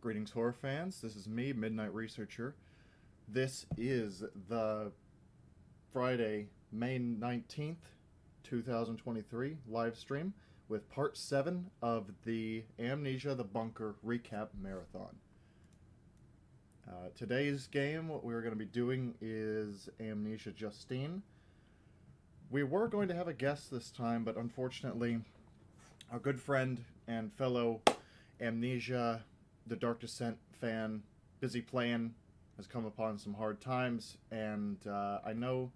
Greetings, horror fans. This is me, Midnight Researcher. This is the Friday, May 19th, 2023 live stream with part 7 of the Amnesia the Bunker recap marathon. Today's game, what we're going to be doing is Amnesia Justine. We were going to have a guest this time, but unfortunately, our good friend and fellow Amnesia the Dark Descent fan, Bizzeplayn, has come upon some hard times, and I know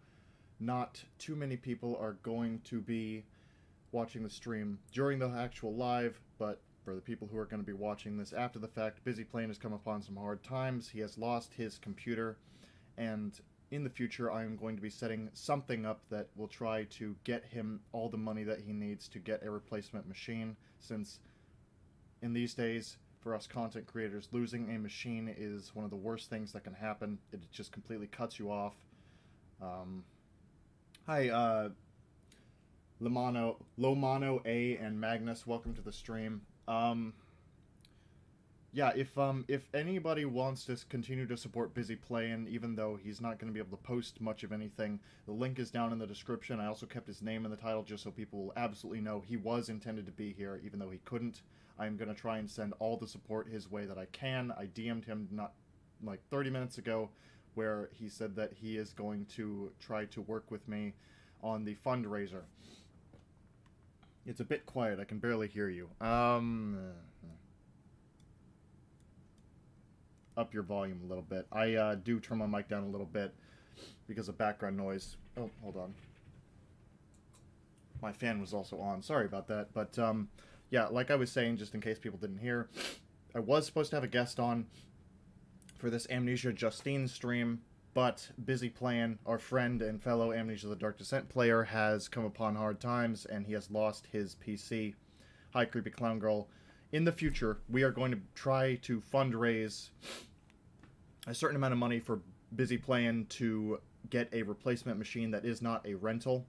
not too many people are going to be watching the stream during the actual live, but for the people who are going to be watching this after the fact, Bizzeplayn has come upon some hard times. He has lost his computer, and in the future I am going to be setting something up that will try to get him all the money that he needs to get a replacement machine, since in these days, for us content creators, losing a machine is one of the worst things that can happen. It just completely cuts you off. Hi, Lomano A and Magnus, welcome to the stream. Yeah, if anybody wants to continue to support Bizzeplayn, even though he's not going to be able to post much of anything, the link is down in the description. I also kept his name in the title just so people will absolutely know he was intended to be here, even though he couldn't. I'm going to try and send all the support his way that I can. I DM'd him not like 30 minutes ago, where he said that he is going to try to work with me on the fundraiser. It's a bit quiet. I can barely hear you. Up your volume a little bit. I do turn my mic down a little bit because of background noise. Oh, hold on. My fan was also on. Sorry about that. But, yeah, like I was saying, just in case people didn't hear, I was supposed to have a guest on for this Amnesia Justine stream, but Bizzeplayn, our friend and fellow Amnesia the Dark Descent player, has come upon hard times, and he has lost his PC. Hi, Creepy Clown Girl. In the future, we are going to try to fundraise a certain amount of money for Bizzeplayn to get a replacement machine that is not a rental,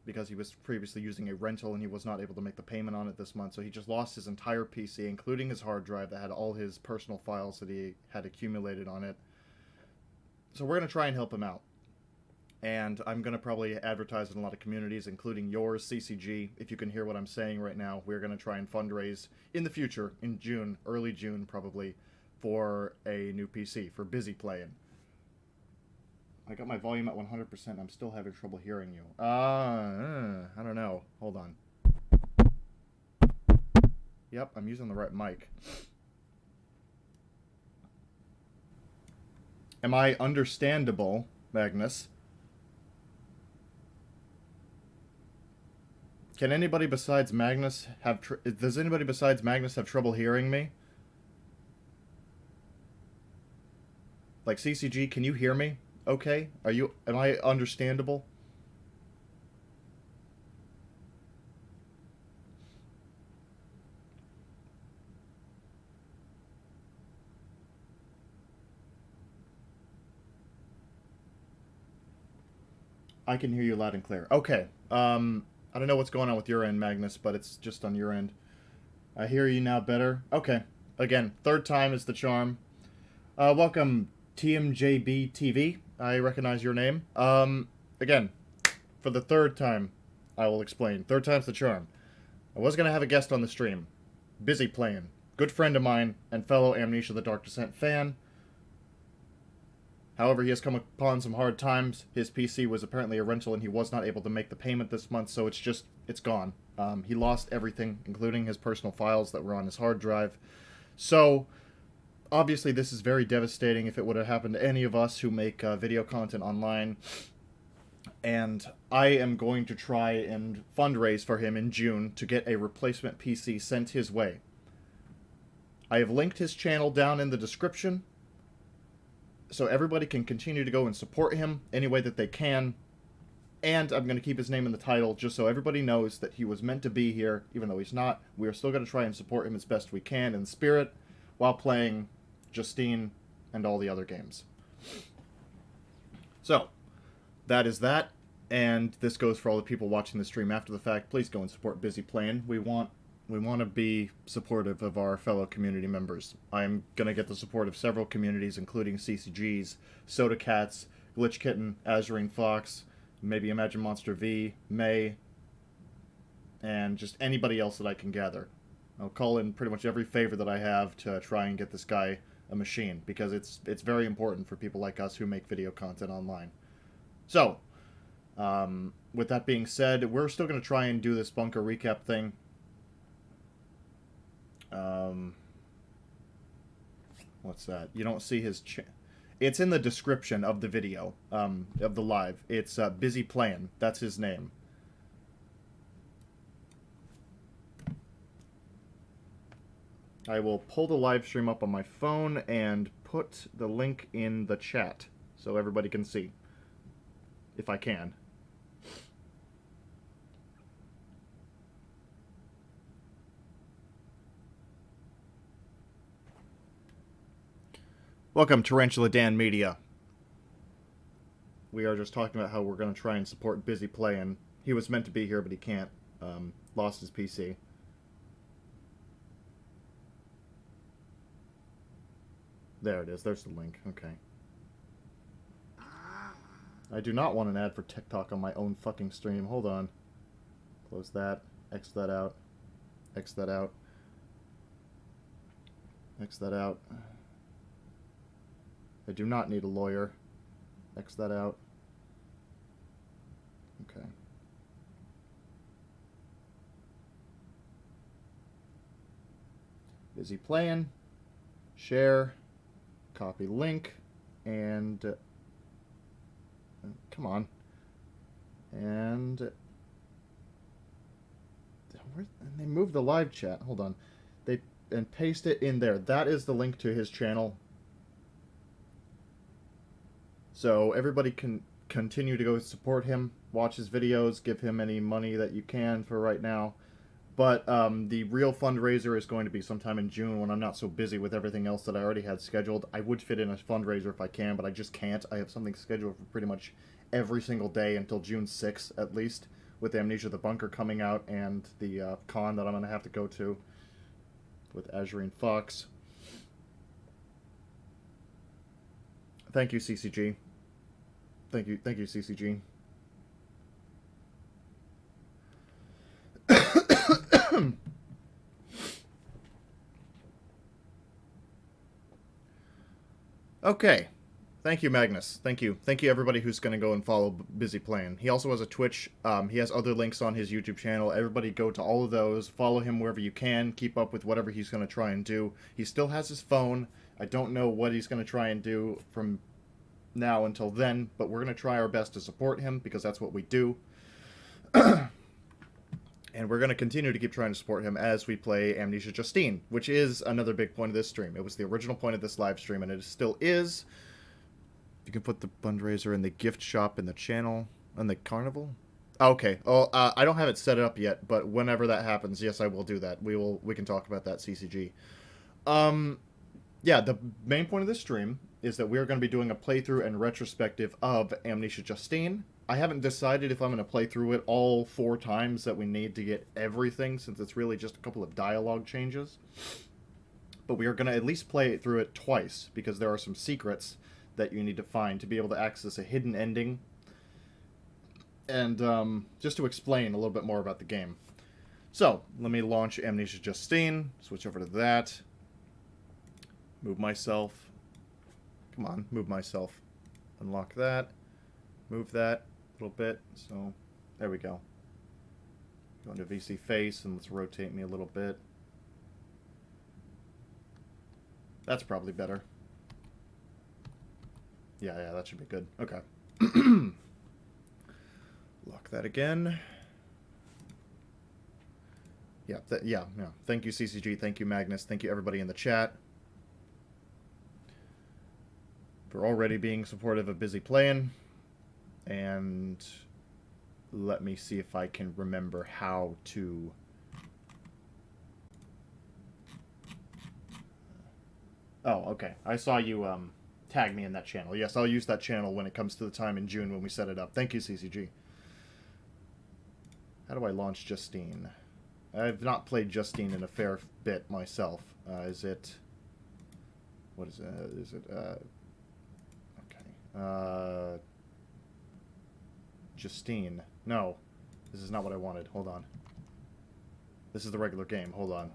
because he was previously using a rental and he was not able to make the payment on it this month. So he just lost his entire PC, including his hard drive that had all his personal files that he had accumulated on it. So we're going to try and help him out. And I'm going to probably advertise in a lot of communities, including yours, CCG. If you can hear what I'm saying right now, we're going to try and fundraise in the future, in June, early June probably, for a new PC, for Bizzeplayn. I got my volume at 100%. I'm still having trouble hearing you. I don't know. Hold on. Yep, I'm using the right mic. Am I understandable, Magnus? Can anybody besides Magnus have... Does anybody besides Magnus have trouble hearing me? Like, CCG, can you hear me? Okay? Am I understandable? I can hear you loud and clear. Okay. I don't know what's going on with your end, Magnus, but it's just on your end. I hear you now better. Okay. Again, third time is the charm. Welcome, TMJB TV. I recognize your name. Again, for the third time, I will explain. Third time's the charm. I was going to have a guest on the stream. Bizzeplayn. Good friend of mine and fellow Amnesia the Dark Descent fan. However, he has come upon some hard times. His PC was apparently a rental and he was not able to make the payment this month, so it's gone. He lost everything, including his personal files that were on his hard drive. So, obviously this is very devastating if it would have happened to any of us who make video content online. And I am going to try and fundraise for him in June to get a replacement PC sent his way. I have linked his channel down in the description, so everybody can continue to go and support him any way that they can. And I'm going to keep his name in the title just so everybody knows that he was meant to be here, even though he's not. We are still going to try and support him as best we can in spirit while playing Justine and all the other games. So, that is that. And this goes for all the people watching the stream after the fact. Please go and support Bizzeplayn. We want We want to be supportive of our fellow community members. I'm going to get the support of several communities, including CCGs, Soda Cats, Glitch Kitten, Azurine Fox, maybe Imagine Monster V, May, and just anybody else that I can gather. I'll call in pretty much every favor that I have to try and get this guy a machine, because it's very important for people like us who make video content online. So, with that being said, we're still going to try and do this bunker recap thing. What's that? You don't see his it's in the description of the video, of the live. It's Bizzeplayn. That's his name. I will pull the live stream up on my phone and put the link in the chat so everybody can see, if I can. Welcome, Tarantula Dan Media. We are just talking about how we're going to try and support Bizzeplayn. He was meant to be here, but he can't. Lost his PC. There it is. There's the link. Okay. I do not want an ad for TikTok on my own fucking stream. Hold on. Close that. X that out. X that out. X that out. I do not need a lawyer. X that out. Okay. Bizzeplayn. Share. Copy link. And... come on. And they moved the live chat. Hold on. And paste it in there. That is the link to his channel. So everybody can continue to go support him, watch his videos, give him any money that you can for right now. But the real fundraiser is going to be sometime in June when I'm not so busy with everything else that I already had scheduled. I would fit in a fundraiser if I can, but I just can't. I have something scheduled for pretty much every single day until June 6th, at least, with Amnesia the Bunker coming out and the con that I'm going to have to go to with Azurine Fox. Thank you, CCG. Thank you, CCG. Okay. Thank you, Magnus. Thank you. Thank you, everybody who's going to go and follow Bizzeplayn. He also has a Twitch. He has other links on his YouTube channel. Everybody go to all of those. Follow him wherever you can. Keep up with whatever he's going to try and do. He still has his phone. I don't know what he's going to try and do from now until then, but we're going to try our best to support him because that's what we do. And we're going to continue to keep trying to support him as we play Amnesia Justine, which is another big point of this stream. It was the original point of this live stream, and it still is. You can put the fundraiser in the gift shop in the channel, on the carnival. Okay. Oh, I don't have it set up yet, but whenever that happens, yes, I will do that. We can talk about that, CCG. Yeah, the main point of this stream is that we're going to be doing a playthrough and retrospective of Amnesia Justine. I haven't decided if I'm going to play through it all 4 times that we need to get everything, since it's really just a couple of dialogue changes. But we are going to at least play through it twice, because there are some secrets that you need to find to be able to access a hidden ending. And just to explain a little bit more about the game. So, let me launch Amnesia Justine, switch over to that. Move myself. Come on, move myself. Unlock that. Move that a little bit. So, there we go. Go into VC face and let's rotate me a little bit. That's probably better. Yeah, that should be good. Okay. Lock that again. Yeah. Thank you, CCG. Thank you, Magnus. Thank you, everybody in the chat, for already being supportive of Bizzeplayn. And let me see if I can remember how to... Oh, okay. I saw you tag me in that channel. Yes, I'll use that channel when it comes to the time in June when we set it up. Thank you, CCG. How do I launch Justine? I've not played Justine in a fair bit myself. Is it... What is it? Is it, okay. Justine. No. This is not what I wanted. Hold on. This is the regular game. Hold on.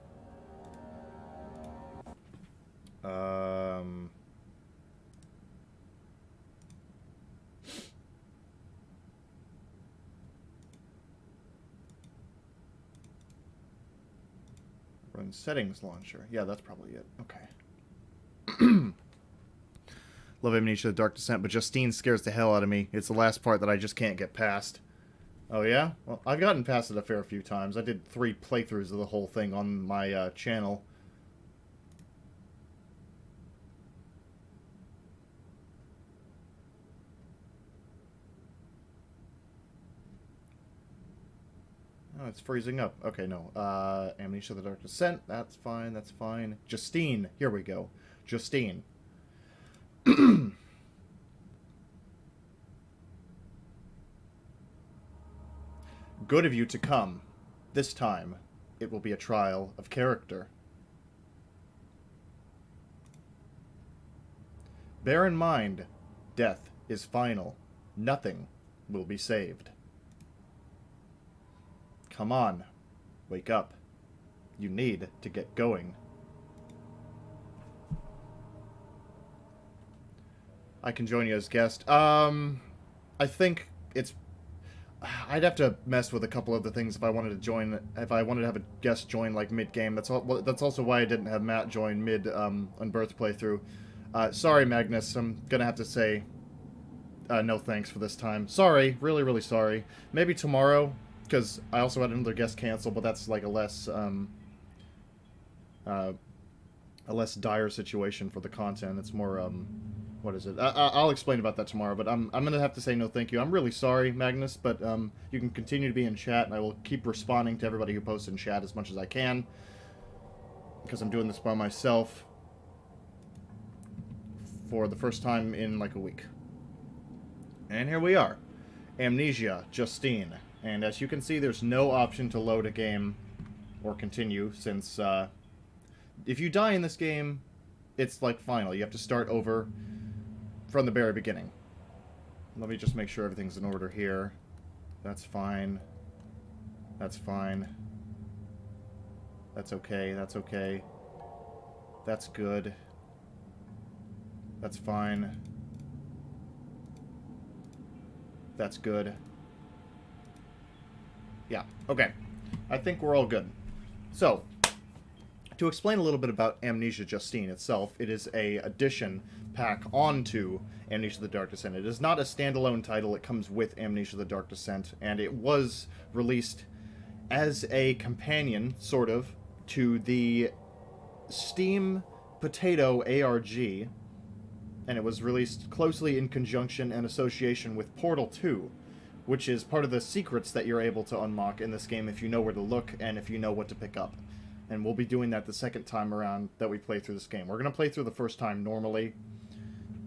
Run settings launcher. Yeah, that's probably it. Okay. Love Amnesia, The Dark Descent, but Justine scares the hell out of me. It's the last part that I just can't get past. Oh, yeah? Well, I've gotten past it a fair few times. I did 3 playthroughs of the whole thing on my channel. Oh, it's freezing up. Okay, no. Amnesia, The Dark Descent. That's fine, that's fine. Justine. Here we go. Justine. Good of you to come. This time, it will be a trial of character. Bear in mind, death is final. Nothing will be saved. Come on. Wake up. You need to get going. I can join you as guest. I think it's... I'd have to mess with a couple of the things if I wanted to join. If I wanted to have a guest join, like, mid-game. That's also why I didn't have Matt join mid, Unbirthed playthrough. Sorry, Magnus. I'm gonna have to say... no thanks for this time. Sorry. Really, really sorry. Maybe tomorrow, because I also had another guest cancel, but that's, like, a less dire situation for the content. It's more, what is it? I'll explain about that tomorrow, but I'm going to have to say no thank you. I'm really sorry, Magnus, but you can continue to be in chat, and I will keep responding to everybody who posts in chat as much as I can, because I'm doing this by myself for the first time in, like, a week. And here we are. Amnesia, Justine. And as you can see, there's no option to load a game or continue, since if you die in this game, it's, like, final. You have to start over from the very beginning. Let me just make sure everything's in order here. That's fine. That's fine. That's okay. That's okay. That's good. That's fine. That's good. Yeah, okay. I think we're all good. So, to explain a little bit about Amnesia Justine itself, it is a addition pack onto Amnesia the Dark Descent. It is not a standalone title, it comes with Amnesia the Dark Descent, and it was released as a companion, sort of, to the Steam Potato ARG, and it was released closely in conjunction and association with Portal 2, which is part of the secrets that you're able to unlock in this game if you know where to look and if you know what to pick up. And we'll be doing that the second time around that we play through this game. We're going to play through the first time normally,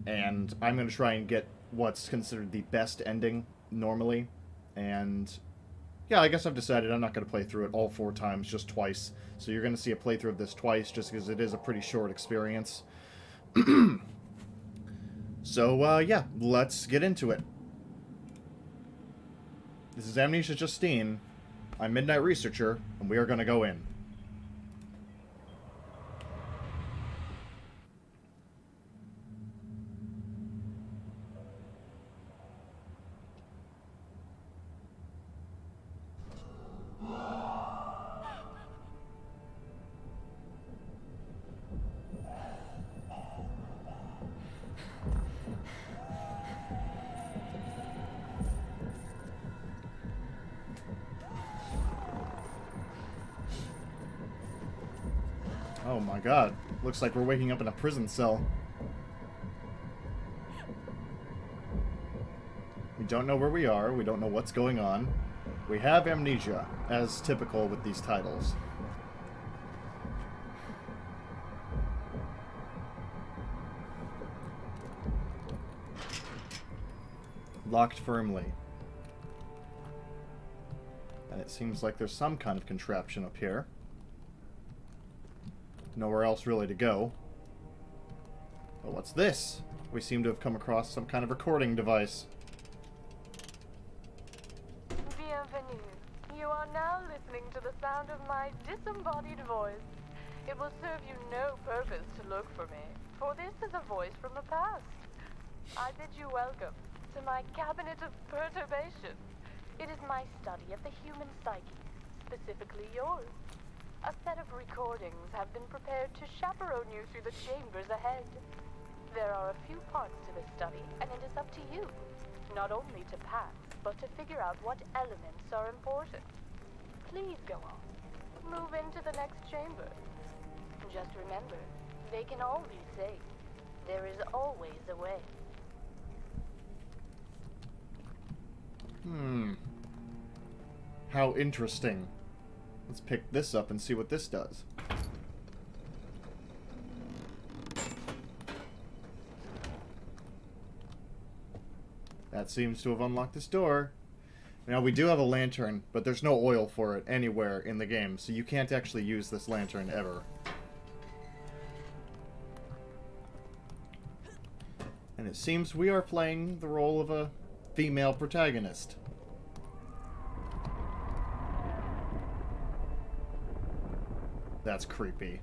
and I'm going to try and get what's considered the best ending normally. And yeah, I guess I've decided I'm not going to play through it all 4 times, just twice. So you're going to see a playthrough of this twice, just because it is a pretty short experience. So, yeah, let's get into it. This is Amnesia Justine. I'm Midnight Researcher, and we are going to go in. Oh my god. Looks like we're waking up in a prison cell. We don't know where we are. We don't know what's going on. We have amnesia, as typical with these titles. Locked firmly. And it seems like there's some kind of contraption up here. Nowhere else really to go. But what's this? We seem to have come across some kind of recording device. Bienvenue. You are now listening to the sound of my disembodied voice. It will serve you no purpose to look for me, for this is a voice from the past. I bid you welcome to my cabinet of perturbation. It is my study of the human psyche, specifically yours. A set of recordings have been prepared to chaperone you through the chambers ahead. There are a few parts to this study, and it is up to you, not only to pass, but to figure out what elements are important. Please go on. Move into the next chamber. Just remember, they can all be saved. There is always a way. How interesting. Let's pick this up and see what this does. That seems to have unlocked this door. Now, we do have a lantern, but there's no oil for it anywhere in the game, so you can't actually use this lantern ever. And it seems we are playing the role of a female protagonist. That's creepy.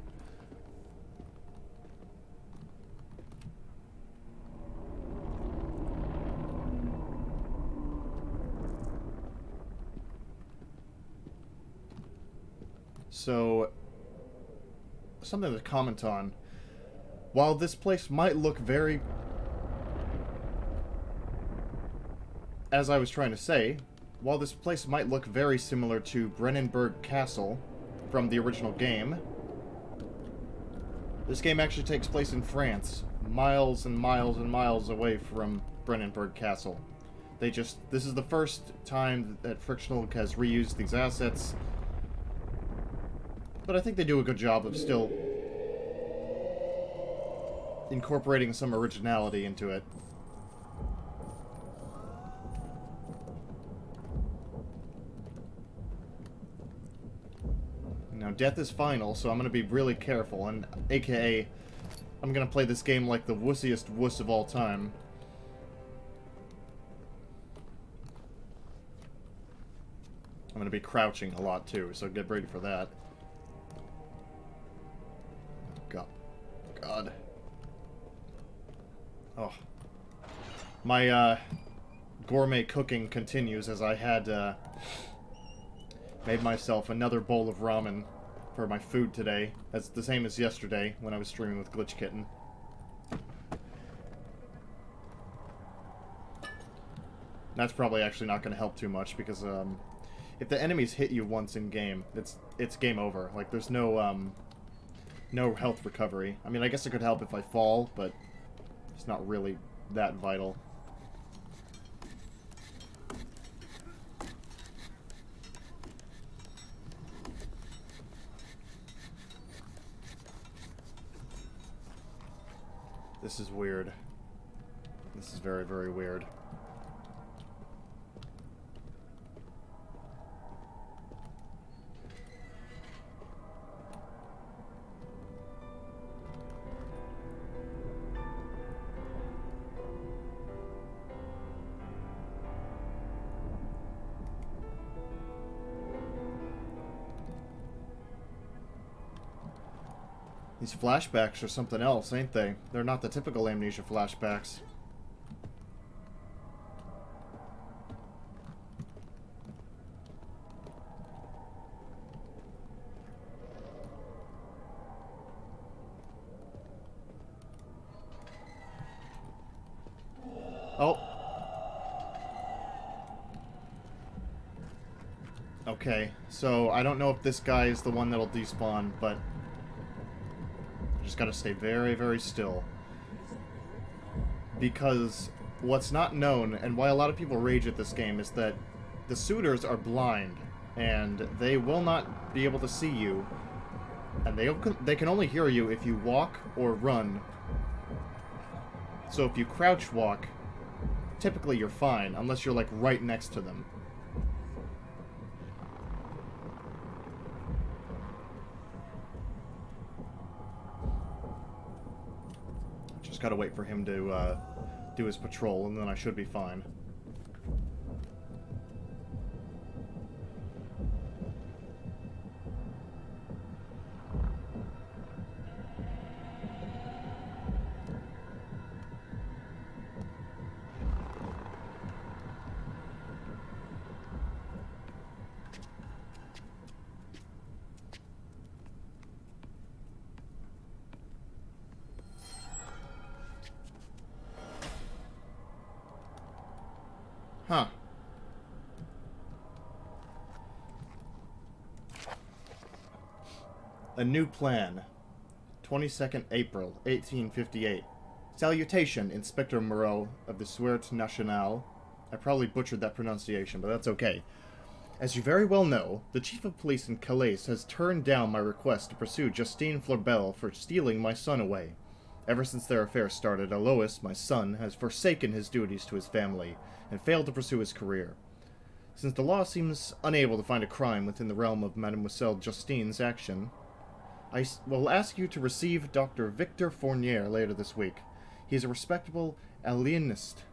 So, something to comment on. While this place might look very... As I was trying to say, while this place might look very similar to Brennenburg Castle from the original game, this game actually takes place in France, miles and miles and miles away from Brennenburg Castle. This is the first time that Frictional has reused these assets, but I think they do a good job of still incorporating some originality into it. Now, death is final, so I'm going to be really careful, and aka, I'm going to play this game like the wussiest wuss of all time. I'm going to be crouching a lot, too, so get ready for that. God. Oh. My, gourmet cooking continues as I had, made myself another bowl of ramen for my food today. That's the same as yesterday when I was streaming with Glitch Kitten. That's probably actually not going to help too much because, if the enemies hit you once in game, it's game over. Like, there's no, no health recovery. I mean, I guess it could help if I fall, but it's not really that vital. This is weird. This is very, very weird. These flashbacks are something else, ain't they? They're not the typical Amnesia flashbacks. Oh. Okay, so I don't know if this guy is the one that'll despawn, but just gotta stay very, very still. Because what's not known, and why a lot of people rage at this game, is that the suitors are blind, and they will not be able to see you, and they can only hear you if you walk or run. So if you crouch walk, typically you're fine, unless you're like right next to them. gotta wait for him to do his patrol, and then I should be fine. Huh. A new plan. 22nd April, 1858. Salutation, Inspector Moreau of the Suerte Nationale. I probably butchered that pronunciation, but that's okay. As you very well know, the Chief of Police in Calais has turned down my request to pursue Justine Florbel for stealing my son away. Ever since their affair started, Alois, my son, has forsaken his duties to his family and failed to pursue his career. Since the law seems unable to find a crime within the realm of Mademoiselle Justine's action, I will ask you to receive Dr. Victor Fournier later this week. He is a respectable alienist,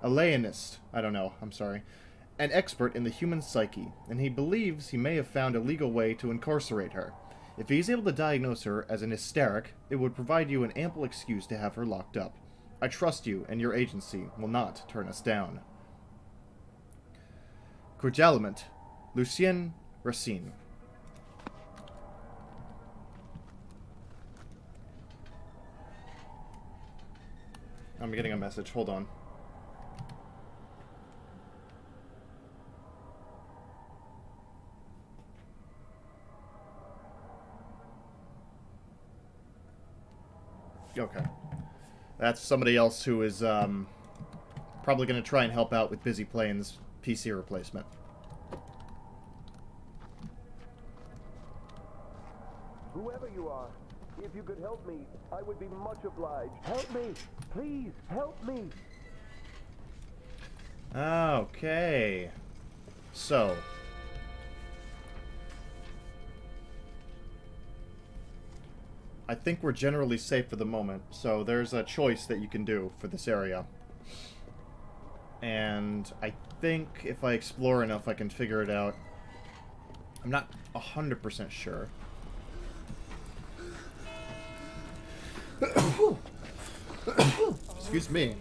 I don't know, I'm sorry, an expert in the human psyche, and he believes he may have found a legal way to incarcerate her. If he is able to diagnose her as an hysteric, it would provide you an ample excuse to have her locked up. I trust you, and your agency will not turn us down. Cordialement, Lucien Racine. I'm getting a message. Hold on. Okay. That's somebody else who is probably going to try and help out with Bizzeplayn's PC replacement. Whoever you are, if you could help me, I would be much obliged. Help me! Please, help me! Okay. So. I think we're generally safe for the moment, so there's a choice that you can do for this area. And I think if I explore enough, I can figure it out. I'm not 100% sure. Excuse me.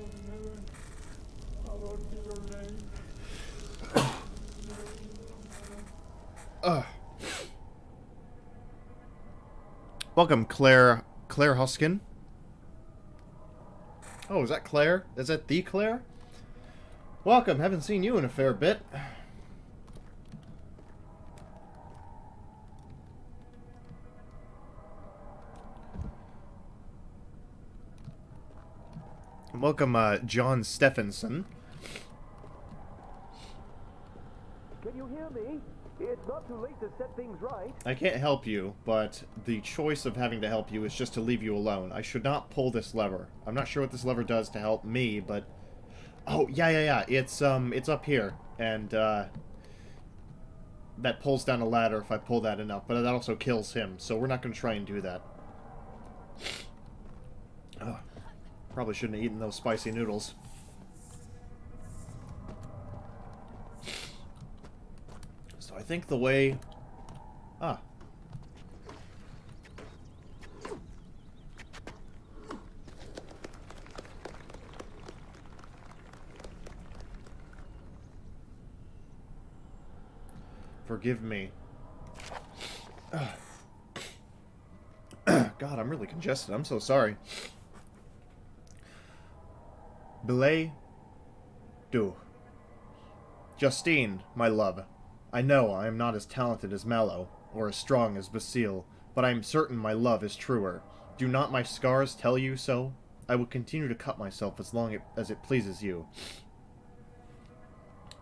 Welcome, Claire Hoskin. Oh, is that Claire? Is that the Claire? Welcome, haven't seen you in a fair bit. Welcome, John Stephenson. Can you hear me? It's not too late to set things right. I can't help you, but the choice of having to help you is just to leave you alone. I should not pull this lever. I'm not sure what this lever does to help me, but... Oh, yeah. It's up here. And, that pulls down a ladder if I pull that enough, but that also kills him, so we're not going to try and do that. Ugh. Probably shouldn't have eaten those spicy noodles. So I think the way... Ah. Forgive me. God, I'm really congested. I'm so sorry. Belay du. Justine, my love. I know I am not as talented as Mallow, or as strong as Basile, but I am certain my love is truer. Do not my scars tell you so? I will continue to cut myself as long as it pleases you.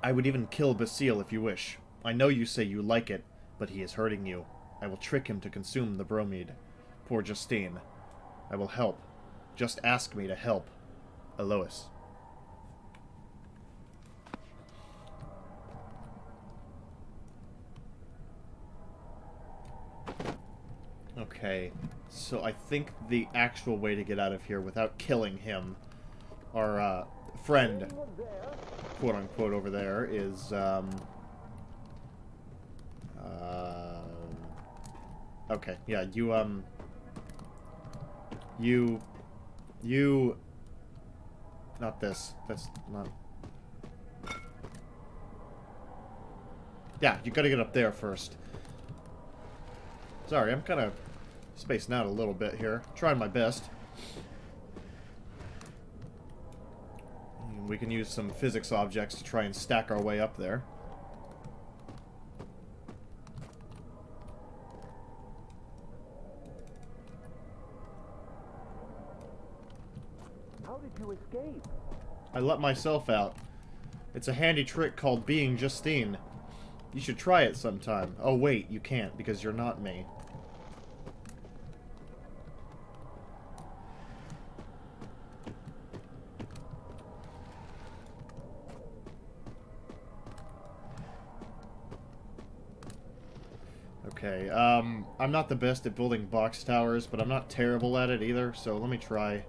I would even kill Basile if you wish. I know you say you like it, but he is hurting you. I will trick him to consume the bromide. Poor Justine. I will help. Just ask me to help. Alois. Okay. Okay, so I think the actual way to get out of here without killing him, our friend, quote-unquote, over there, is, okay, yeah, you, not this, that's not, yeah, you gotta get up there first. Sorry, I'm kind of spacing out a little bit here. Trying my best. We can use some physics objects to try and stack our way up there. How did you escape? I let myself out. It's a handy trick called being Justine. You should try it sometime. Oh wait, you can't because you're not me. Okay, I'm not the best at building box towers, but I'm not terrible at it either, so let me try.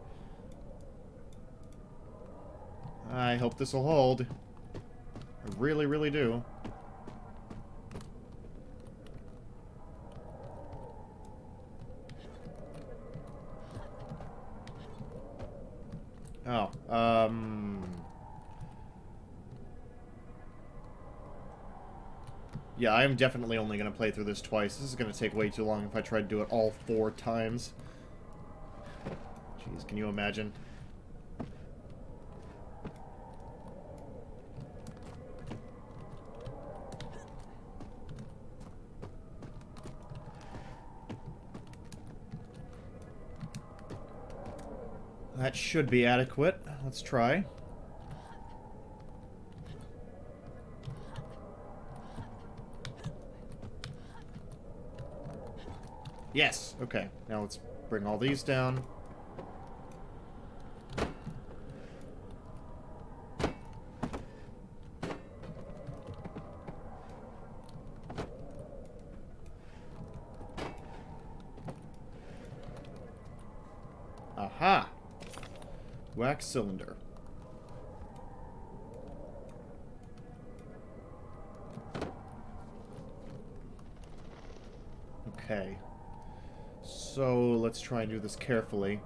I hope this will hold. I really, really do. Oh, yeah, I am definitely only going to play through this twice. This is going to take way too long if I try to do it all 4 times. Jeez, can you imagine? That should be adequate. Let's try. Yes! Okay, now let's bring all these down. Aha! Wax cylinder. Okay. So, let's try and do this carefully.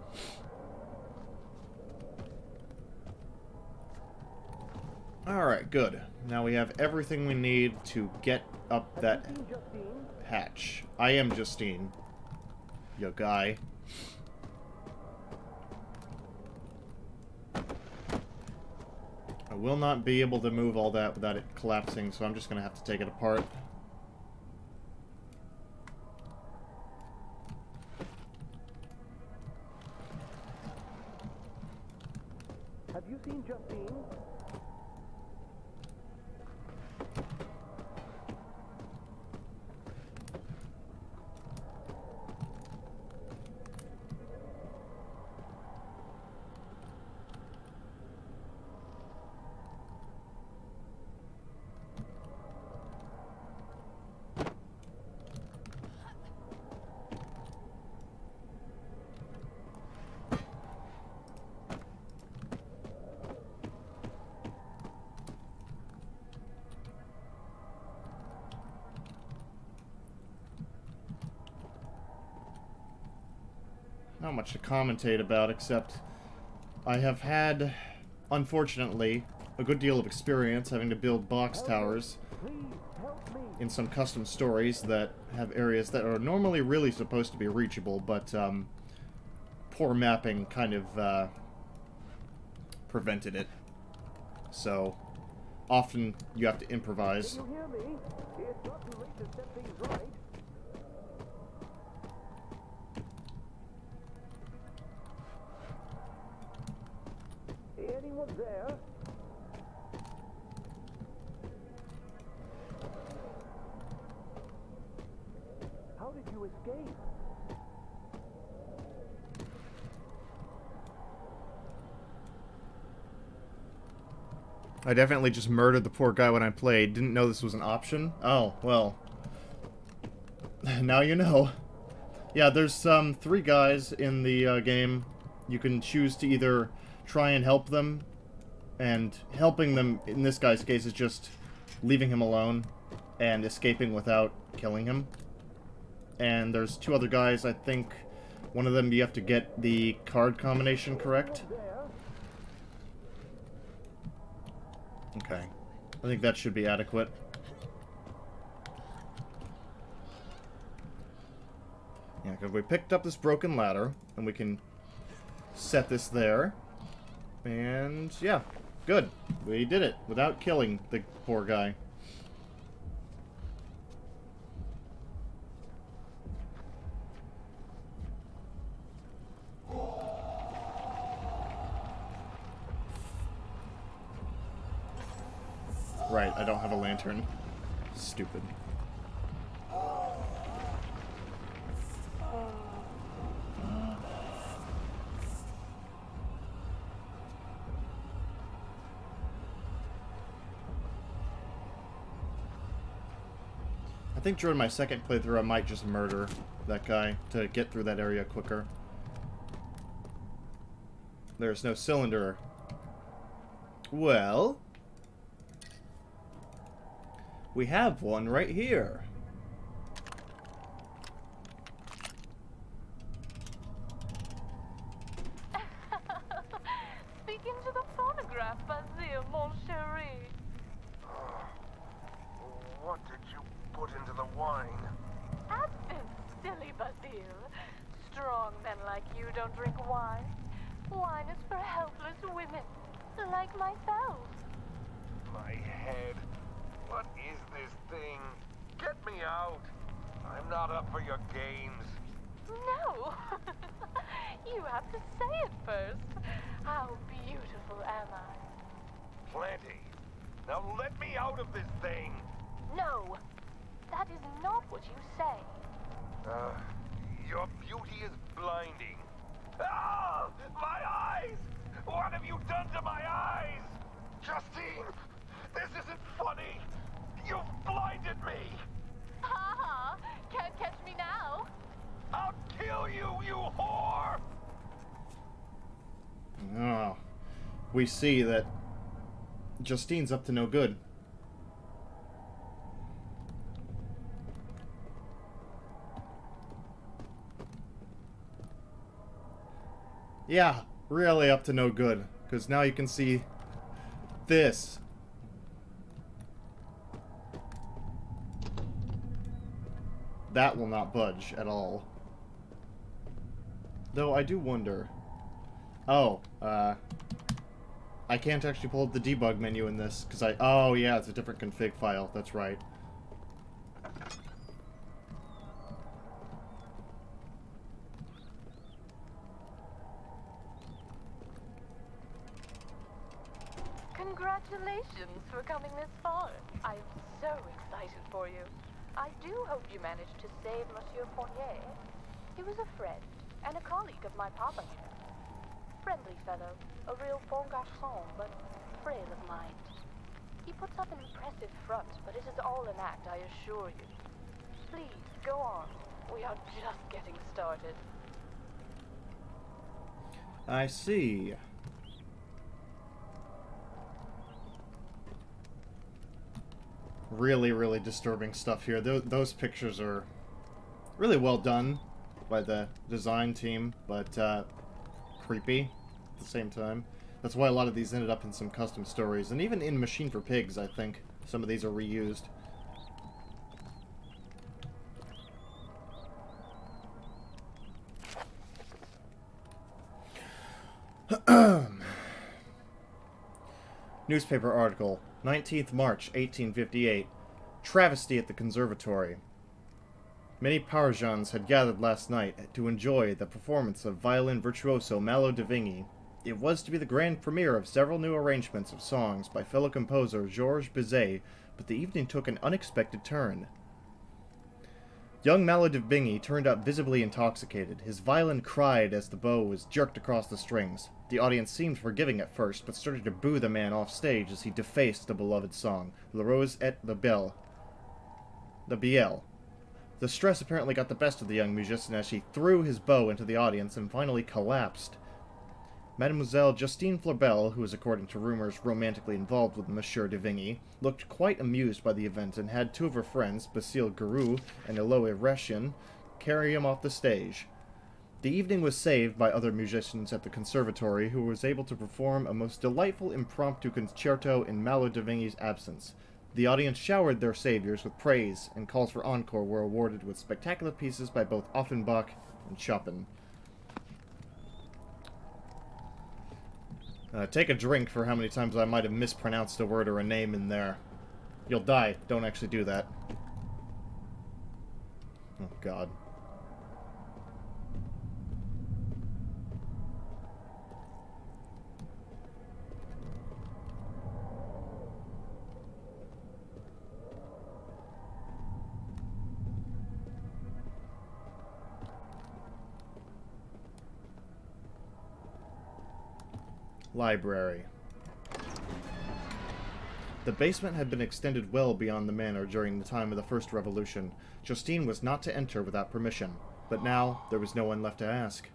Alright, good. Now we have everything we need to get up that hatch. I am Justine. Yo, guy. I will not be able to move all that without it collapsing, so I'm just going to have to take it apart. Have you seen Justine? Not much to commentate about, except I have had, unfortunately, a good deal of experience having to build box towers in some custom stories that have areas that are normally really supposed to be reachable, but poor mapping kind of prevented it. So, often you have to improvise. Can you hear me? It's not too late to set things right. Anyone there? How did you escape? I definitely just murdered the poor guy when I played. Didn't know this was an option. Oh, well. Now you know. Yeah, there's 3 guys in the game. You can choose to either try and help them, and helping them in this guy's case is just leaving him alone and escaping without killing him. And there's 2 other guys. I think one of them you have to get the card combination correct. Okay. I think that should be adequate. Yeah, because we picked up this broken ladder, and we can set this there. And, yeah, good. We did it without killing the poor guy. Right, I don't have a lantern. Stupid. I think during my second playthrough I might just murder that guy to get through that area quicker. There's no cylinder. Well, we have one right here. Speak into the phonograph, Basile, mon chéri. What did you put into the wine? Absinthe, silly Basile. Strong men like you don't drink wine. Wine is for helpless women, like myself. My head. What is this thing? Get me out. I'm not up for your games. No! You have to say it first. How beautiful am I? Plenty. Now let me out of this thing. No! That is not what you say. Your beauty is blinding. Ah! My eyes! What have you done to my eyes? Justine! This isn't funny! You've blinded me! Ha ha! Can't catch me now! I'll kill you, you whore! Oh. We see that Justine's up to no good. Yeah, really up to no good. Because now you can see this. That will not budge at all. Though I do wonder. Oh, I can't actually pull up the debug menu in this, because oh yeah, it's a different config file, that's right. Congratulations for coming this far. I'm so excited for you. I do hope you managed to save Monsieur Fournier. He was a friend and a colleague of my papa here. Friendly fellow, a real bon garçon, but frail of mind. He puts up an impressive front, but it is all an act, I assure you. Please, go on. We are just getting started. I see. Really, really disturbing stuff here. Those pictures are really well done by the design team, but creepy at the same time. That's why a lot of these ended up in some custom stories. And even in Machine for Pigs, I think some of these are reused. Newspaper article, 19th March, 1858. Travesty at the Conservatory. Many Parisians had gathered last night to enjoy the performance of violin virtuoso Malo de Vigny. It was to be the grand premiere of several new arrangements of songs by fellow composer Georges Bizet, but the evening took an unexpected turn. Young Malo de Vigny turned up visibly intoxicated. His violin cried as the bow was jerked across the strings. The audience seemed forgiving at first, but started to boo the man off stage as he defaced the beloved song, La Rose et la Belle. The Biel. The stress apparently got the best of the young musician as she threw his bow into the audience and finally collapsed. Mademoiselle Justine Florbel, who was according to rumors romantically involved with Monsieur de Vigny, looked quite amused by the event and had two of her friends, Basile Garou and Eloe Reschian, carry him off the stage. The evening was saved by other musicians at the conservatory who was able to perform a most delightful impromptu concerto in Malo de Vigny's absence. The audience showered their saviors with praise, and calls for encore were awarded with spectacular pieces by both Offenbach and Chopin. Take a drink for how many times I might have mispronounced a word or a name in there. You'll die. Don't actually do that. Oh, God. Library. The basement had been extended well beyond the manor during the time of the First Revolution. Justine was not to enter without permission, but now there was no one left to ask.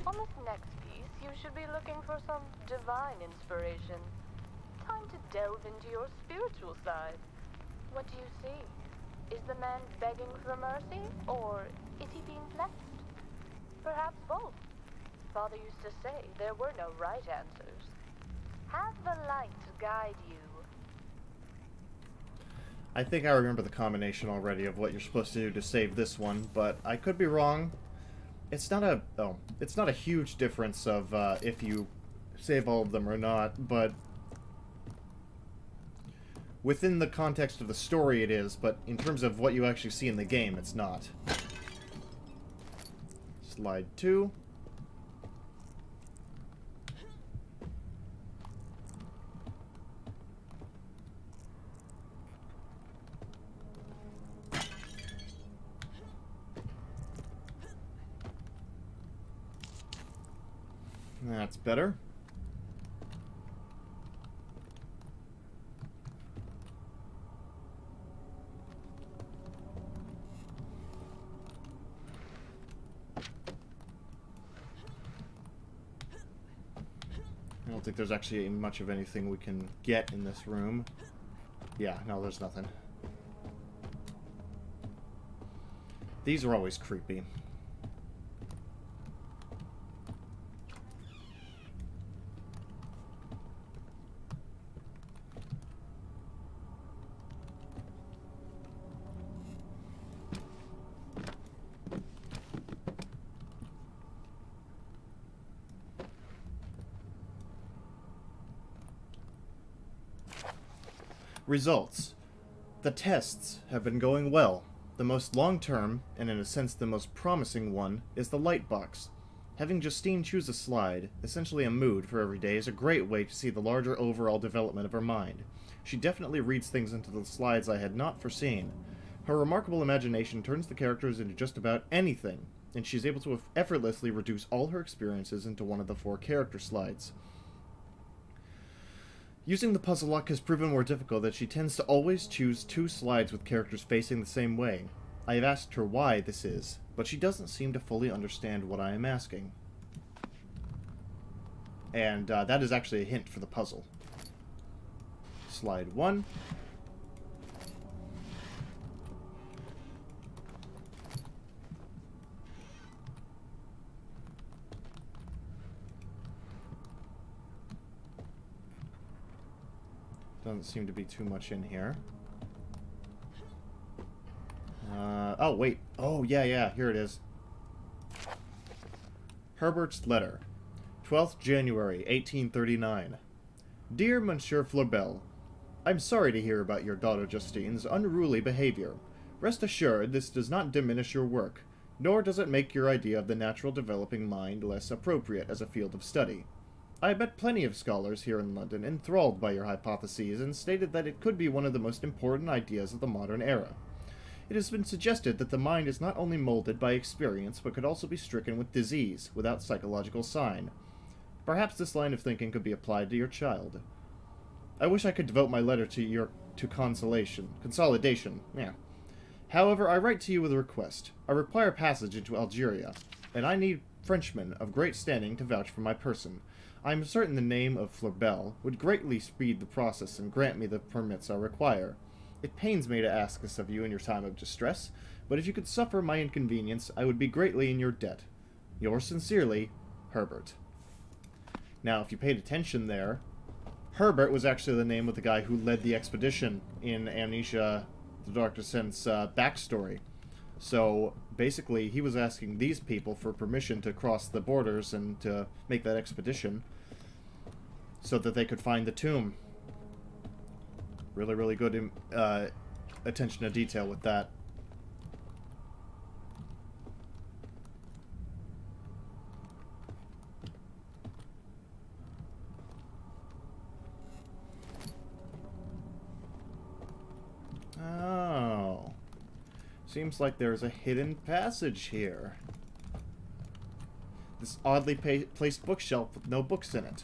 On this next piece, you should be looking for some divine inspiration. Time to delve into your spiritual side. What do you see? Is the man begging for mercy, or is he being blessed? Perhaps both. Father used to say there were no right answers. Have the light guide you. I think I remember the combination already of what you're supposed to do to save this one, but I could be wrong. It's not a huge difference of if you save all of them or not, but within the context of the story it is, but in terms of what you actually see in the game, it's not. Slide 2. That's better. I don't think there's actually much of anything we can get in this room. Yeah, no, there's nothing. These are always creepy. Results. The tests have been going well. The most long-term, and in a sense the most promising one, is the light box. Having Justine choose a slide, essentially a mood for every day, is a great way to see the larger overall development of her mind. She definitely reads things into the slides I had not foreseen. Her remarkable imagination turns the characters into just about anything, and she's able to effortlessly reduce all her experiences into one of the 4 character slides. Using the puzzle luck has proven more difficult, that she tends to always choose 2 slides with characters facing the same way. I have asked her why this is, but she doesn't seem to fully understand what I am asking. And that is actually a hint for the puzzle. Slide 1. Doesn't seem to be too much in here. Oh, wait. Oh, yeah, here it is. Herbert's letter. 12th January, 1839. Dear Monsieur Florbel, I'm sorry to hear about your daughter Justine's unruly behavior. Rest assured, this does not diminish your work, nor does it make your idea of the natural developing mind less appropriate as a field of study. I met plenty of scholars here in London enthralled by your hypotheses and stated that it could be one of the most important ideas of the modern era. It has been suggested that the mind is not only molded by experience but could also be stricken with disease without psychological sign. Perhaps this line of thinking could be applied to your child. I wish I could devote my letter to consolidation. Yeah. However, I write to you with a request. I require passage into Algeria, and I need Frenchmen of great standing to vouch for my person. I am certain the name of Flerbel would greatly speed the process and grant me the permits I require. It pains me to ask this of you in your time of distress, but if you could suffer my inconvenience, I would be greatly in your debt. Yours sincerely, Herbert. Now, if you paid attention there, Herbert was actually the name of the guy who led the expedition in Amnesia, the Dark Descent's backstory. So, basically, he was asking these people for permission to cross the borders and to make that expedition so that they could find the tomb. Really, really good attention to detail with that. Oh. Seems like there's a hidden passage here. This oddly placed bookshelf with no books in it.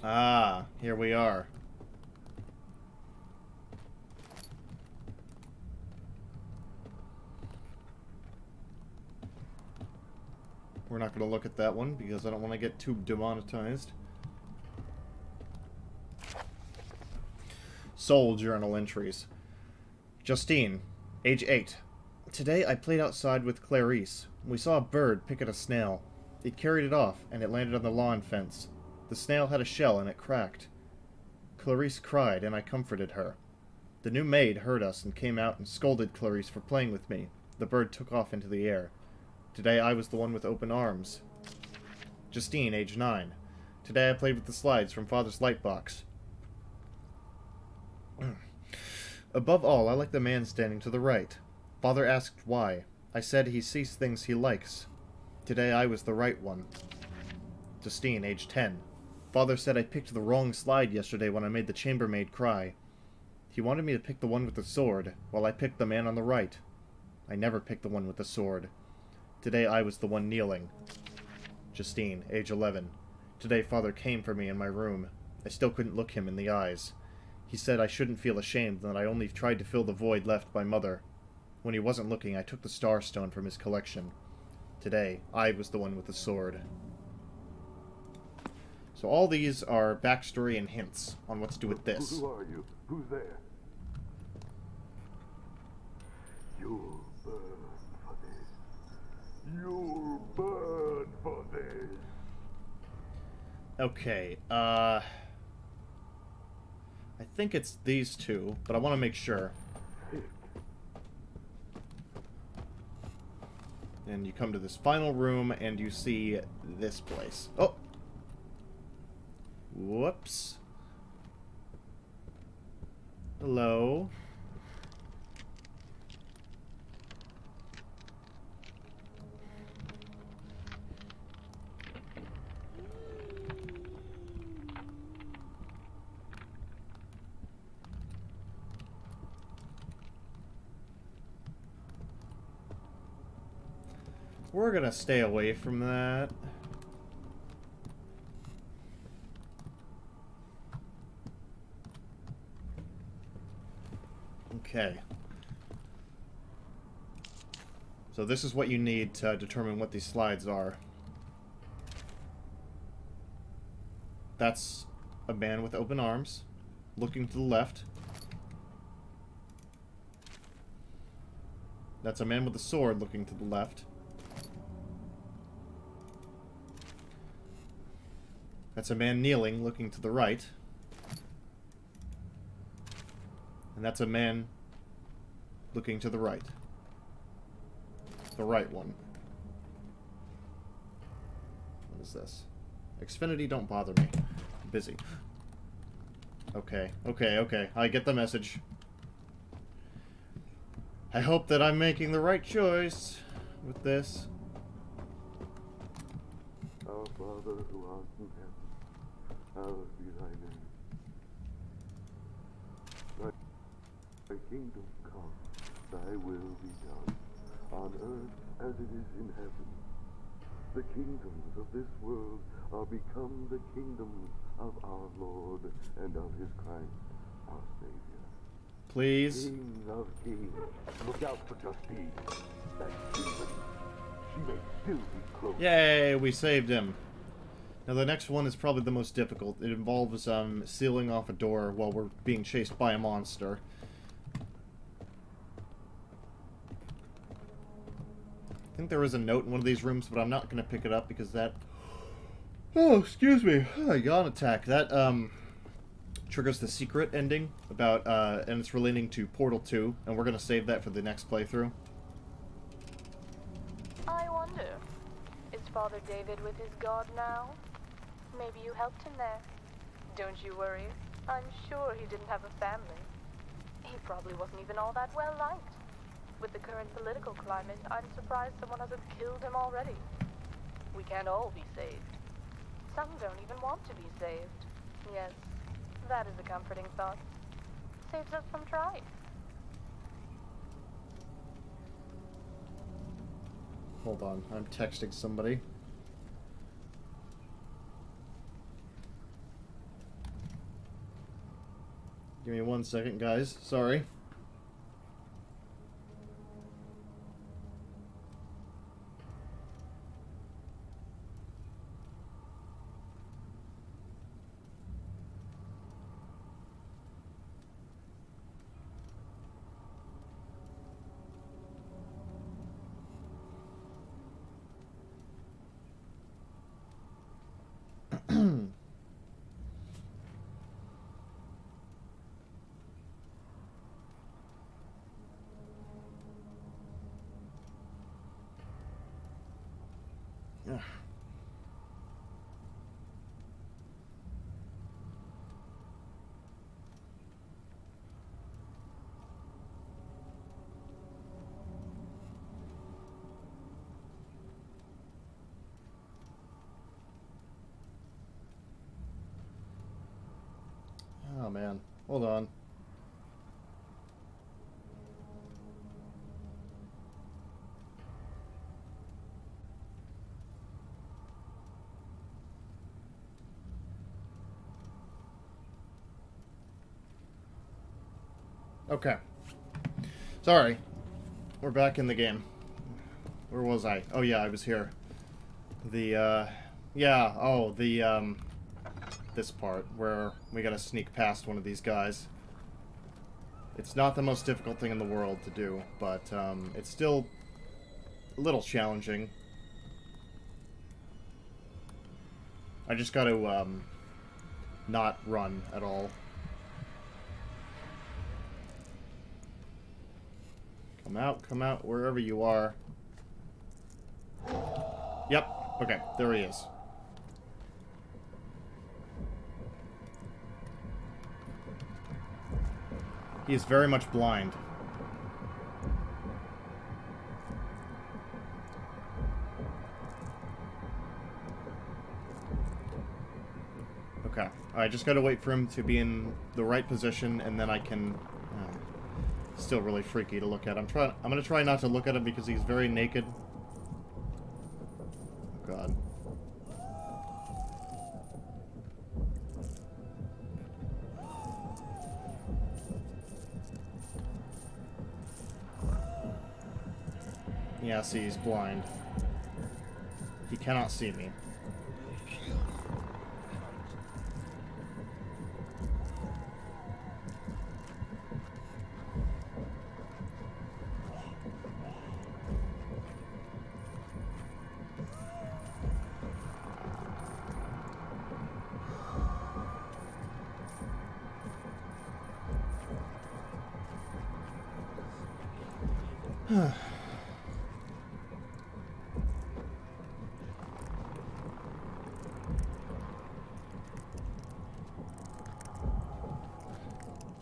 Ah, here we are. We're not going to look at that one because I don't want to get too demonetized. Soul journal entries. Justine, age 8. Today I played outside with Clarice. We saw a bird pick at a snail. It carried it off, and it landed on the lawn fence. The snail had a shell, and it cracked. Clarice cried, and I comforted her. The new maid heard us and came out and scolded Clarice for playing with me. The bird took off into the air. Today I was the one with open arms. Justine, age 9. Today I played with the slides from Father's lightbox. Above all, I like the man standing to the right. Father asked why. I said he sees things he likes. Today I was the right one. Justine, age 10. Father said I picked the wrong slide yesterday when I made the chambermaid cry. He wanted me to pick the one with the sword, while I picked the man on the right. I never picked the one with the sword. Today I was the one kneeling. Justine, age 11. Today Father came for me in my room. I still couldn't look him in the eyes. He said I shouldn't feel ashamed, and that I only tried to fill the void left by Mother. When he wasn't looking, I took the Star Stone from his collection. Today, I was the one with the sword. So all these are backstory and hints on what to do with this. Who are you? Who's there? You'll burn for this. You'll burn for this. Okay, I think it's these two, but I want to make sure. And you come to this final room, and you see this place. Oh! Whoops. Hello? We're gonna stay away from that. Okay. So this is what you need to determine what these slides are. That's a man with open arms, looking to the left. That's a man with a sword looking to the left. That's a man kneeling, looking to the right. And that's a man looking to the right. The right one. What is this? Xfinity, don't bother me. I'm busy. Okay, okay, okay. I get the message. I hope that I'm making the right choice with this. Father who art in heaven, hallowed be thy name. Thy kingdom come, thy will be done, on earth as it is in heaven. The kingdoms of this world are become the kingdoms of our Lord and of his Christ, our Savior. Please. King of kings, look out for Justine. That demon. She may still be close. Yay, we saved him. Now the next one is probably the most difficult. It involves sealing off a door while we're being chased by a monster. I think there is a note in one of these rooms, but I'm not going to pick it up because that... Oh, excuse me. Oh, yawn attack. That, triggers the secret ending about, and it's relating to Portal 2, and we're going to save that for the next playthrough. I wonder, is Father David with his god now? Maybe you helped him there. Don't you worry. I'm sure he didn't have a family. He probably wasn't even all that well liked. With the current political climate, I'm surprised someone hasn't killed him already. We can't all be saved. Some don't even want to be saved. Yes, that is a comforting thought. Saves us from trying. Hold on, I'm texting somebody. Give me 1 second, guys. Sorry. Oh man, hold on. Okay. Sorry. We're back in the game. Where was I? Oh yeah, I was here. This part, where we gotta sneak past one of these guys. It's not the most difficult thing in the world to do, but, it's still a little challenging. I just gotta, not run at all. Come out, wherever you are. Yep, okay, there he is. He is very much blind. Okay, I just gotta wait for him to be in the right position, and then I can... still really freaky to look at. I'm gonna try not to look at him because he's very naked. Oh god. Yeah, see, he's blind. He cannot see me.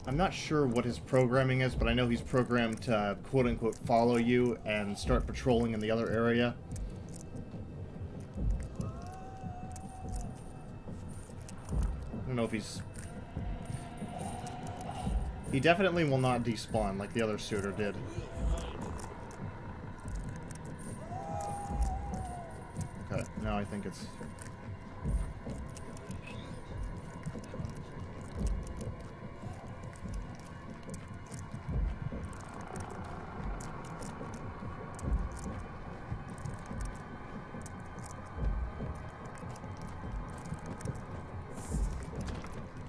I'm not sure what his programming is, but I know he's programmed to quote-unquote follow you and start patrolling in the other area. know if he's... He definitely will not despawn like the other suitor did. Okay, now I think it's...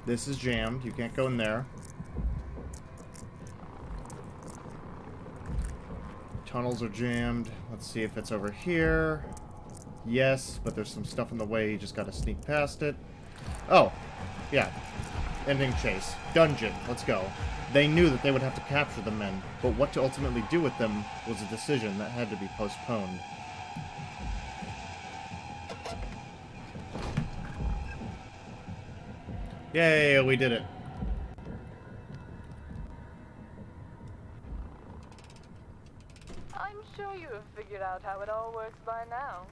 This is jammed. You can't go in there. Tunnels are jammed. Let's see if it's over here. Yes, but there's some stuff in the way. You just gotta sneak past it. Oh, yeah. Ending chase. Dungeon. Let's go. They knew that they would have to capture the men, but what to ultimately do with them was a decision that had to be postponed. Yay, we did it. I'm sure you have figured out how it all works by now.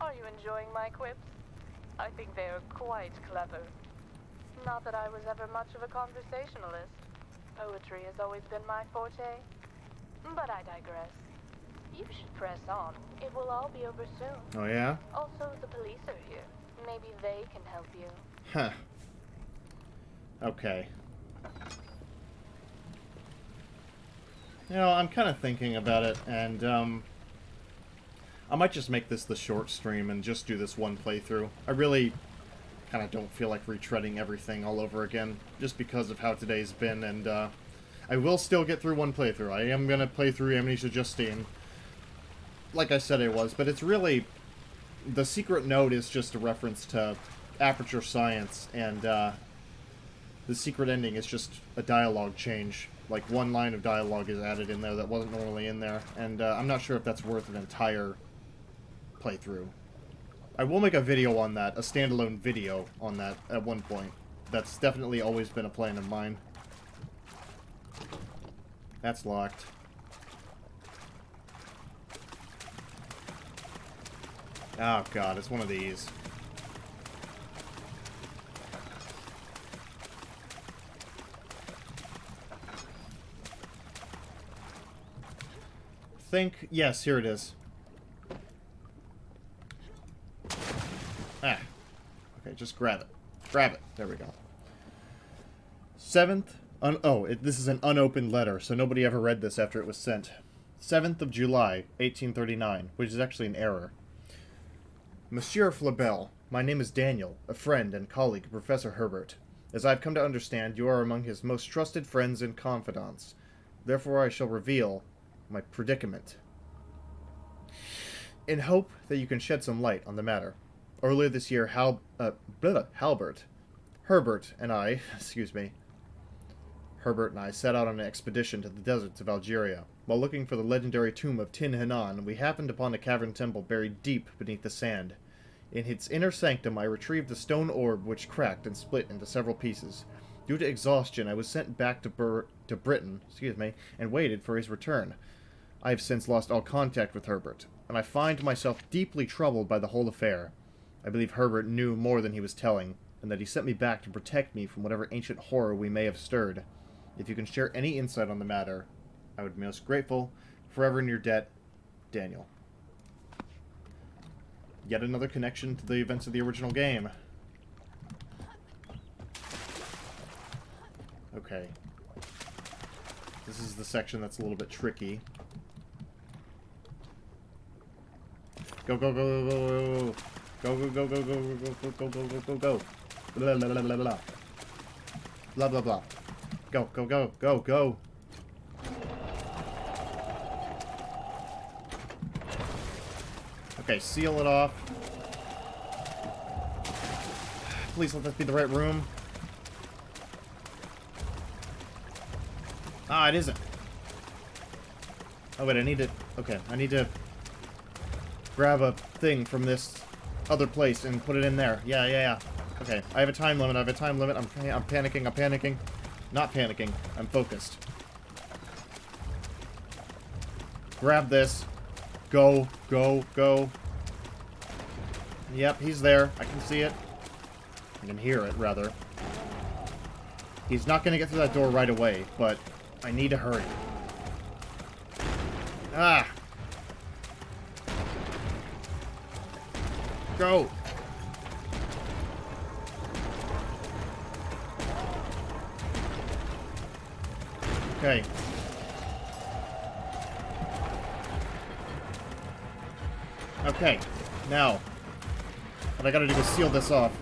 Are you enjoying my quips? I think they are quite clever. Not that I was ever much of a conversationalist. Poetry has always been my forte. But I digress. You should press on. It will all be over soon. Oh, yeah? Also, the police are here. Maybe they can help you. Huh. Okay. You know, I'm kind of thinking about it, and, I might just make this the short stream and just do this one playthrough. I really kind of don't feel like retreading everything all over again, just because of how today's been, and, I will still get through one playthrough. I am gonna play through Amnesia Justine, like I said I was, but it's really... The secret note is just a reference to Aperture Science, and, the secret ending is just a dialogue change. Like, one line of dialogue is added in there that wasn't normally in there, and I'm not sure if that's worth an entire playthrough. I will make a video on that, a standalone video on that at one point. That's definitely always been a plan of mine. That's locked. Oh god, it's one of these. Yes, here it is. Ah. Okay, just grab it. Grab it. There we go. 7th... this is an unopened letter, so nobody ever read this after it was sent. 7th of July, 1839, which is actually an error. Monsieur Flabel, my name is Daniel, a friend and colleague of Professor Herbert. As I've come to understand, you are among his most trusted friends and confidants. Therefore I shall reveal my predicament, in hope that you can shed some light on the matter. Earlier this year, Herbert and I set out on an expedition to the deserts of Algeria. While looking for the legendary tomb of Tin Hinan, we happened upon a cavern temple buried deep beneath the sand. In its inner sanctum, I retrieved a stone orb which cracked and split into several pieces. Due to exhaustion, I was sent back to Britain, and waited for his return. I have since lost all contact with Herbert, and I find myself deeply troubled by the whole affair. I believe Herbert knew more than he was telling, and that he sent me back to protect me from whatever ancient horror we may have stirred. If you can share any insight on the matter, I would be most grateful. Forever in your debt, Daniel. Yet another connection to the events of the original game. Okay. This is the section that's a little bit tricky. Go, go, go, go, go, go, go, go, go, go, go, go, go, go, go, go. Blah, blah, blah, blah, blah. Blah, blah, blah. Go, go, go, go, go. Okay, seal it off. Please let this be the right room. Ah, it isn't. Oh, wait, I need to... Okay, I need to grab a thing from this other place and put it in there. Yeah. Okay, I have a time limit. I'm panicking. Not panicking. I'm focused. Grab this. Go. Yep, he's there. I can see it. I can hear it, rather. He's not going to get through that door right away, but I need to hurry. Ah! Go! Okay. Okay. Now, what I gotta do is seal this off.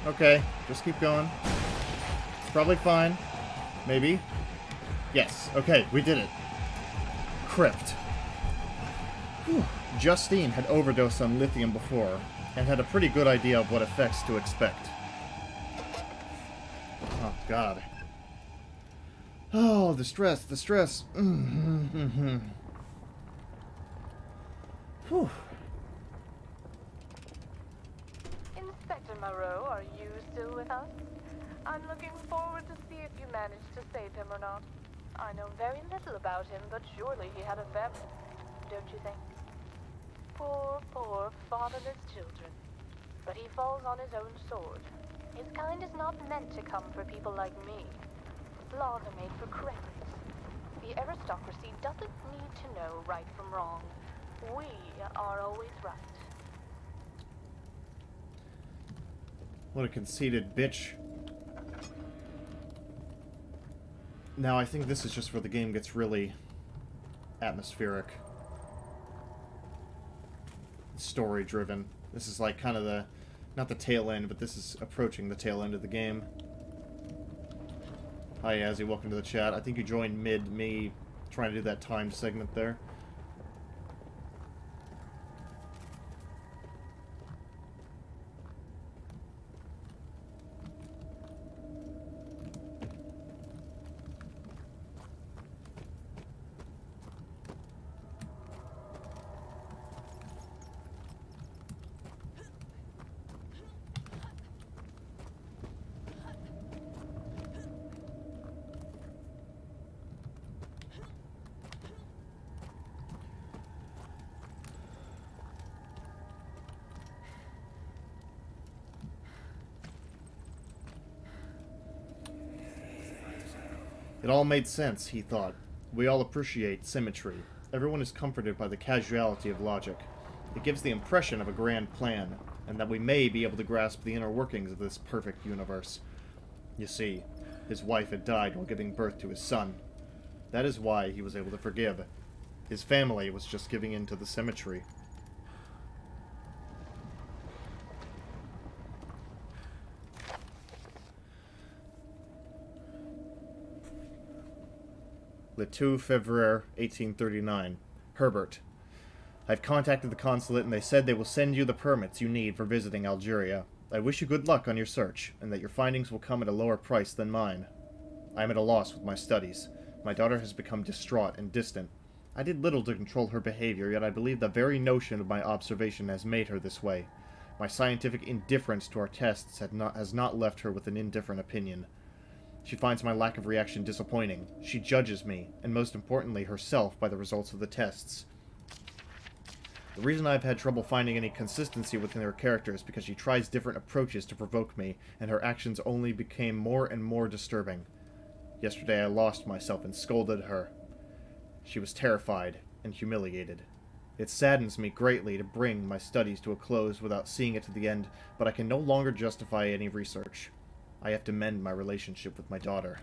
Okay, just keep going. It's probably fine. Maybe. Yes, okay, we did it. Crypt. Whew. Justine had overdosed on lithium before, and had a pretty good idea of what effects to expect. Oh, God. Oh, the stress, the stress. Whew. Inspector Moreau, are you still with us? I'm looking forward to see if you managed to save him or not. I know very little about him, but surely he had a family, don't you think? Poor, poor, fatherless children. But he falls on his own sword. His kind is not meant to come for people like me. Laws are made for credits. The aristocracy doesn't need to know right from wrong. We are always right. What a conceited bitch. Now, I think this is just where the game gets really atmospheric. Story-driven. This is like kind of the... not the tail end, but this is approaching the tail end of the game. Hi, Yazzie. Welcome to the chat. I think you joined mid me trying to do that timed segment there. It all made sense, he thought. We all appreciate symmetry. Everyone is comforted by the casuality of logic. It gives the impression of a grand plan, and that we may be able to grasp the inner workings of this perfect universe. You see, his wife had died while giving birth to his son. That is why he was able to forgive. His family was just giving in to the symmetry. Le 2 Février, 1839. Herbert. I've contacted the consulate and they said they will send you the permits you need for visiting Algeria. I wish you good luck on your search, and that your findings will come at a lower price than mine. I am at a loss with my studies. My daughter has become distraught and distant. I did little to control her behavior, yet I believe the very notion of my observation has made her this way. My scientific indifference to our tests has not left her with an indifferent opinion. She finds my lack of reaction disappointing. She judges me, and most importantly herself, by the results of the tests. The reason I've had trouble finding any consistency within her character is because she tries different approaches to provoke me, and her actions only became more and more disturbing. Yesterday I lost myself and scolded her. She was terrified and humiliated. It saddens me greatly to bring my studies to a close without seeing it to the end, but I can no longer justify any research. I have to mend my relationship with my daughter.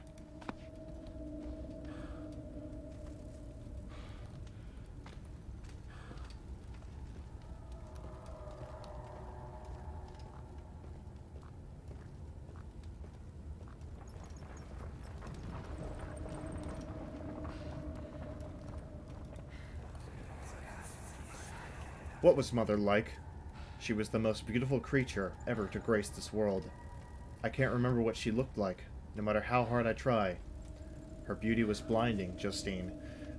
What was Mother like? She was the most beautiful creature ever to grace this world. I can't remember what she looked like, no matter how hard I try. Her beauty was blinding, Justine.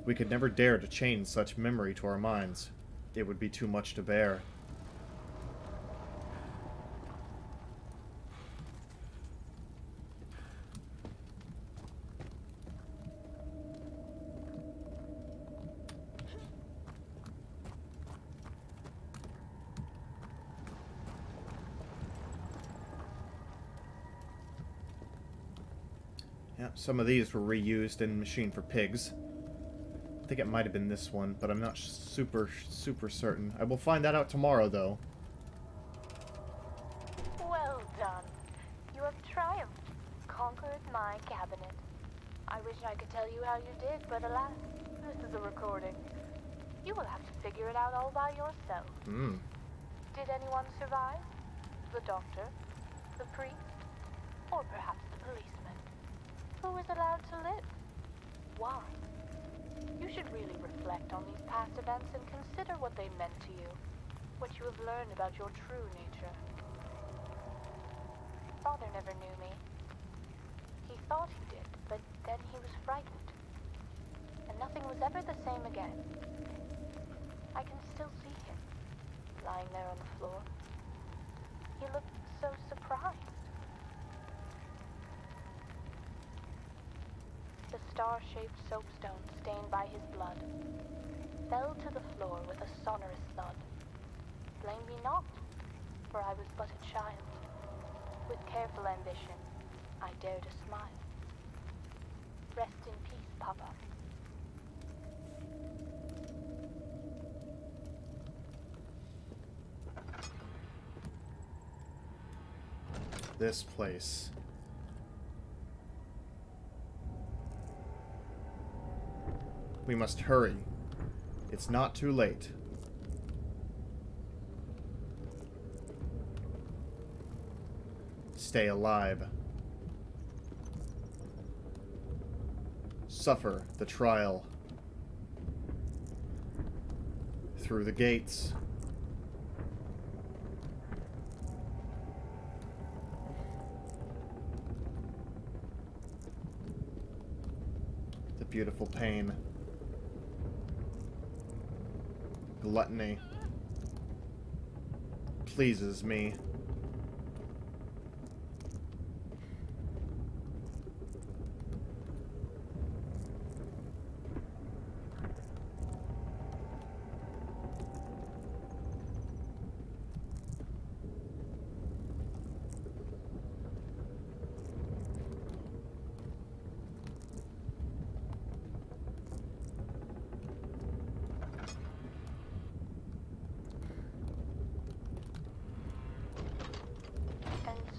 We could never dare to chain such memory to our minds. it would be too much to bear. Yeah, some of these were reused in Machine for Pigs. I think it might have been this one, but I'm not super certain. I will find that out tomorrow, though. Well done. You have triumphed, conquered my cabinet. I wish I could tell you how you did, but alas, this is a recording. You will have to figure it out all by yourself. Did anyone survive? The doctor? The priest? Or perhaps the policeman? Who is allowed to live? Why? You should really reflect on these past events and consider what they meant to you. What you have learned about your true nature. Father never knew me. He thought he did, but then he was frightened. And nothing was ever the same again. I can still see him, lying there on the floor. He looked so surprised. The star-shaped soapstone stained by his blood fell to the floor with a sonorous thud. Blame me not, for I was but a child. With careful ambition, I dare to smile. Rest in peace, Papa. This place. We must hurry. It's not too late. Stay alive. Suffer the trial. Through the gates. The beautiful pain. Gluttony pleases me.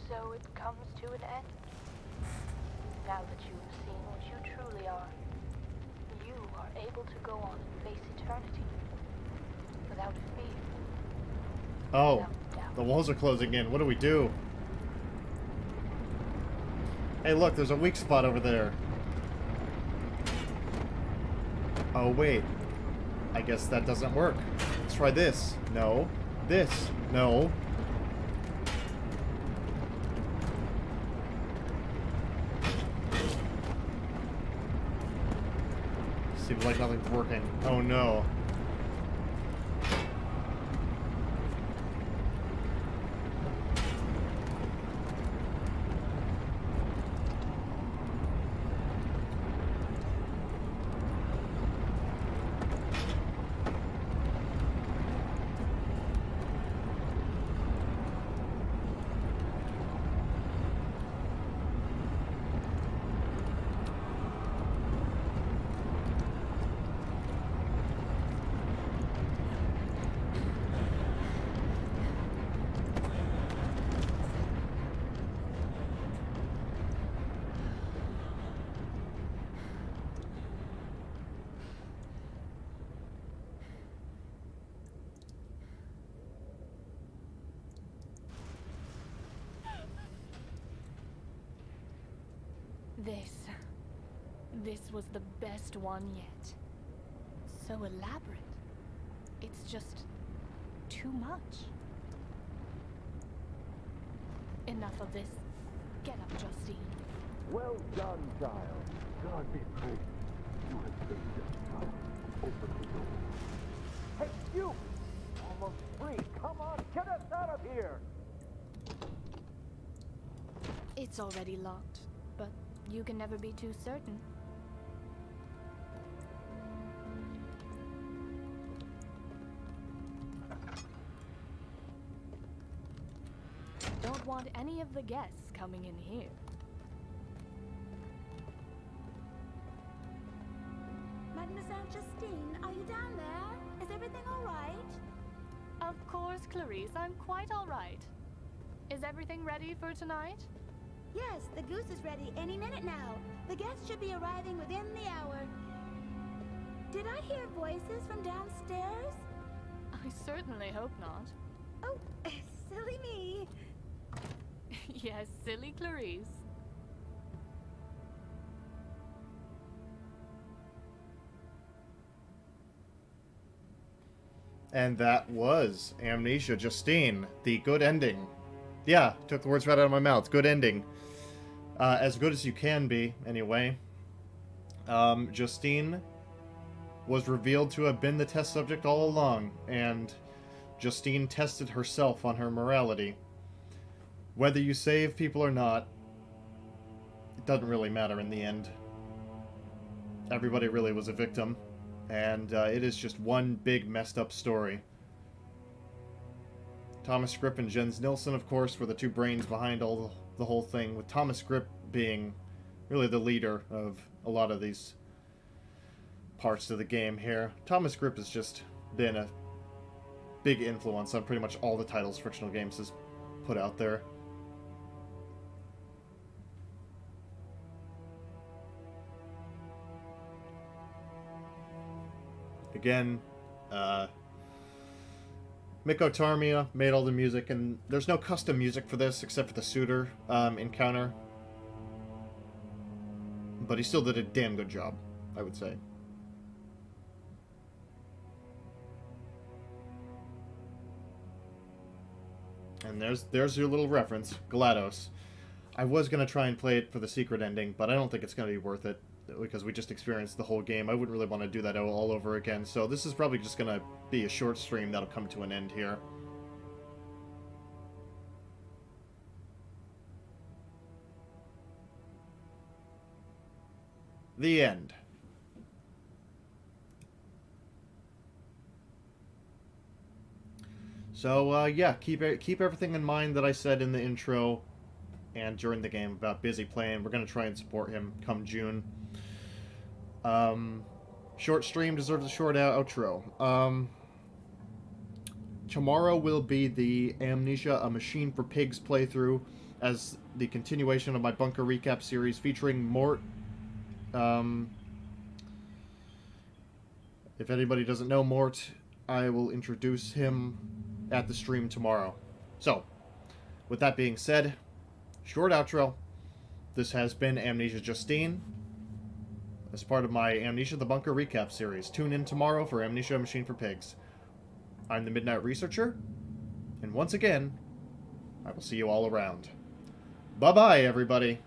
So it comes to an end. Now that you have seen what you truly are, you are able to go on and face eternity without fear. Oh, Without doubt. the walls are closing in. What do we do? Hey, look, there's a weak spot over there. Oh, wait. I guess that doesn't work. Let's try this. No. This. No. Seems like nothing's working. Oh no. This was the best one yet. So elaborate. It's just too much. Enough of this. Get up, Justine. Well done, child. God be praised. You have saved us, child. Open the door. Hey, you! free. Come on, get us out of here. It's already locked, but you can never be too certain. Don't want any of the guests coming in here. Mademoiselle Justine, are you down there? Is everything all right? Of course, Clarice, I'm quite all right. Is everything ready for tonight? Yes, the goose is ready any minute now. The guests should be arriving within the hour. Did I hear voices from downstairs? I certainly hope not. Oh, silly me. Yes, silly Clarice. And that was Amnesia Justine, the good ending. Yeah, took the words right out of my mouth. Good ending. As good as you can be, anyway. Justine was revealed to have been the test subject all along, and Justine tested herself on her morality. Whether you save people or not, it doesn't really matter in the end. Everybody really was a victim, and it is just one big messed up story. Thomas Grip and Jens Nilsson, of course, were the two brains behind the whole thing, with Thomas Grip being really the leader of a lot of these parts of the game here. Thomas Grip has just been a big influence on pretty much all the titles Frictional Games has put out there. Again, Mikko Tarmia made all the music, and there's no custom music for this except for the Suitor encounter. But he still did a damn good job, I would say. And there's your little reference, GLaDOS. I was going to try and play it for the secret ending, but I don't think it's going to be worth it, because we just experienced the whole game. I wouldn't really want to do that all over again, so this is probably just going to be a short stream that'll come to an end here. The end. So, yeah, keep everything in mind that I said in the intro and during the game about Bizzeplayn. We're going to try and support him come June. Short stream deserves a short outro. Tomorrow will be the Amnesia, A Machine for Pigs playthrough as the continuation of my Bunker Recap series featuring Mort. If anybody doesn't know Mort, I will introduce him at the stream tomorrow. So, with that being said, short outro. This has been Amnesia Justine, as part of my Amnesia the Bunker Recap series. Tune in tomorrow for Amnesia Machine for Pigs. I'm the Midnight Researcher, and once again, I will see you all around. Bye-bye, everybody!